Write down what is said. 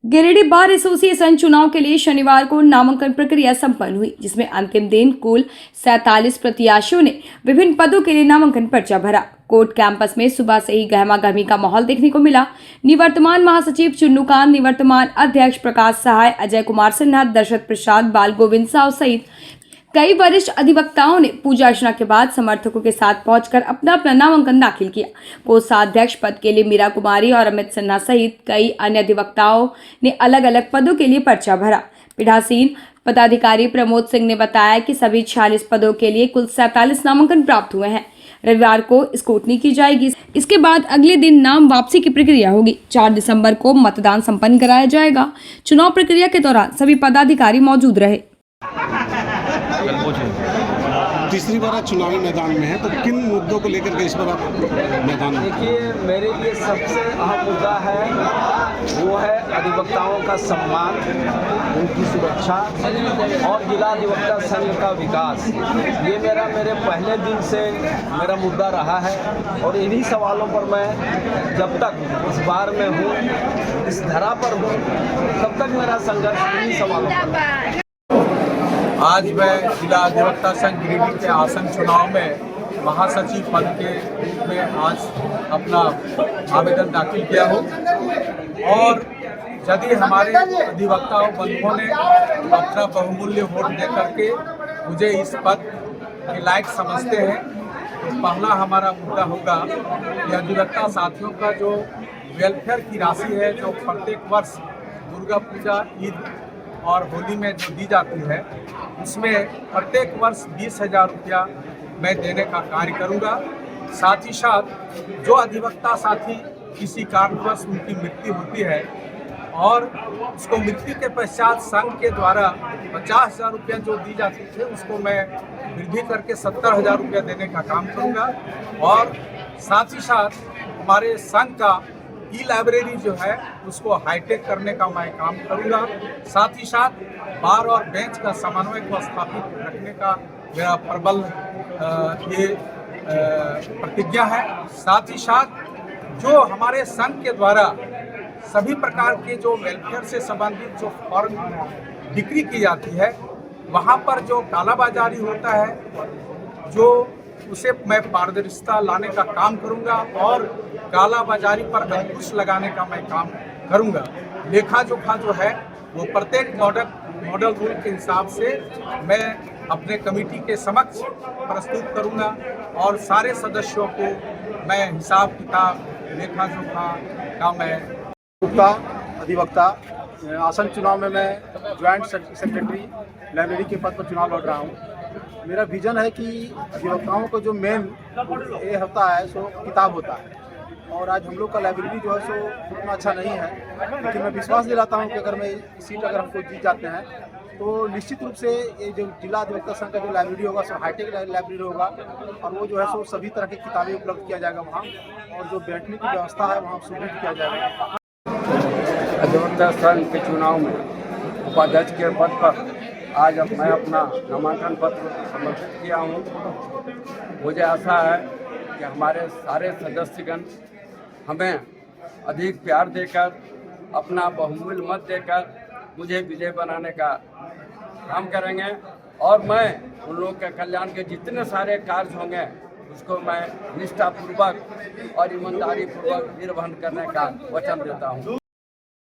Giridih bar association चुनाव के लिए शनिवार को नामांकन प्रक्रिया संपन्न हुई, जिसमें अंतिम दिन कुल 47 प्रत्याशियों ने विभिन्न पदों के लिए नामांकन पर्चा भरा। कोर्ट कैंपस में सुबह से ही गहमागहमी का माहौल देखने को मिला। निवर्तमान महासचिव चुन्नूकांत, निवर्तमान अध्यक्ष प्रकाश सहाय, अजय कुमार सिन्हा, दशरथ प्रसाद, बाल गोविंद साव सहित कई वरिष्ठ अधिवक्ताओं ने पूजा अर्चना के बाद समर्थकों के साथ पहुंचकर अपना अपना नामांकन दाखिल किया। कोषाध्यक्ष पद के लिए मीरा कुमारी और अमित सिन्हा सहित कई अन्य अधिवक्ताओं ने अलग अलग पदों के लिए पर्चा भरा। पीठासीन पदाधिकारी प्रमोद सिंह ने बताया कि सभी 46 पदों के लिए कुल 47 नामांकन प्राप्त हुए हैं। रविवार को स्क्रूटनी की जाएगी। इसके बाद अगले दिन नाम वापसी की प्रक्रिया होगी। 4 दिसंबर को मतदान संपन्न कराया जाएगा। चुनाव प्रक्रिया के दौरान सभी पदाधिकारी मौजूद रहे। तीसरी बार चुनावी मैदान में है, तो किन मुद्दों को लेकर के इस बार आप मैदान में? देखिए, मेरे लिए सबसे अहम मुद्दा है वो है अधिवक्ताओं का सम्मान, उनकी सुरक्षा और जिला अधिवक्ता संघ का विकास। ये मेरे पहले दिन से मेरा मुद्दा रहा है और इन्हीं सवालों पर मैं जब तक इस बार में हूँ, इस धरा पर हूँ, तब तक मेरा संघर्ष इन्हीं सवालों पर। आज मैं जिला अधिवक्ता संघ गिरिडीह के आसन चुनाव में महासचिव पद के रूप में आज अपना आवेदन दाखिल किया हूँ और यदि हमारे अधिवक्ताओं बंधुओं ने अपना बहुमूल्य वोट दे करके मुझे इस पद के लायक समझते हैं, तो पहला हमारा मुद्दा होगा कि अधिवक्ता साथियों का जो वेलफेयर की राशि है, जो प्रत्येक वर्ष दुर्गा पूजा, ईद और होली में जो दी जाती है, उसमें प्रत्येक वर्ष 20,000 रुपया मैं देने का कार्य करूंगा। साथ ही साथ जो अधिवक्ता साथी किसी कारणवश उनकी मृत्यु होती है और उसको मृत्यु के पश्चात संघ के द्वारा 50,000 रुपया जो दी जाती थे, उसको मैं वृद्धि करके 70,000 रुपया देने का काम करूंगा। और साथ ही साथ हमारे संघ का लाइब्रेरी जो है उसको हाईटेक करने का मैं काम करूंगा। साथ ही साथ बार और बेंच का समन्वय को स्थापित रखने का मेरा प्रबल प्रतिज्ञा है। साथ ही साथ जो हमारे संघ के द्वारा सभी प्रकार के जो वेलफेयर से संबंधित जो फॉर्म बिक्री की जाती है, वहाँ पर जो कालाबाजारी होता है, जो उसे मैं पारदर्शिता लाने का काम करूंगा और काला बाजारी पर अंकुश लगाने का मैं काम करूंगा। लेखा जोखा जो है वो प्रत्येक मॉडल रूल के हिसाब से मैं अपने कमेटी के समक्ष प्रस्तुत करूंगा और सारे सदस्यों को मैं हिसाब किताब, लेखा जोखा का मैं अधिवक्ता आसन चुनाव में मैं ज्वाइंट सेक्रेटरी लाइब्रेरी के पद पर चुनाव लड़ रहा हूँ। मेरा विजन है कि अधिवक्ताओं को जो मेन ये होता है सो किताब होता है, और आज हम लोग का लाइब्रेरी जो है सो उतना अच्छा नहीं है, लेकिन मैं विश्वास दिलाता हूँ कि अगर मैं सीट अगर हमको जीत जाते हैं तो निश्चित रूप से ये जो जिला अधिवक्ता संघ का जो लाइब्रेरी होगा सो हाईटेक लाइब्रेरी होगा और वो जो है सो सभी तरह की किताबें उपलब्ध किया जाएगा वहाँ, और जो बैठने की व्यवस्था है वहाँ सुदृढ़ किया जाएगा। अधिवक्ता संघ के चुनाव में उपाध्यक्ष के पद पर आज मैं अपना नामांकन पत्र समर्पित किया हूँ। मुझे आशा है कि हमारे सारे सदस्यगण हमें अधिक प्यार देकर, अपना बहुमूल्य मत देकर मुझे विजय बनाने का काम करेंगे और मैं उन लोगों के कल्याण के जितने सारे कार्य होंगे उसको मैं निष्ठापूर्वक और ईमानदारी पूर्वक निर्वहन करने का वचन देता हूँ।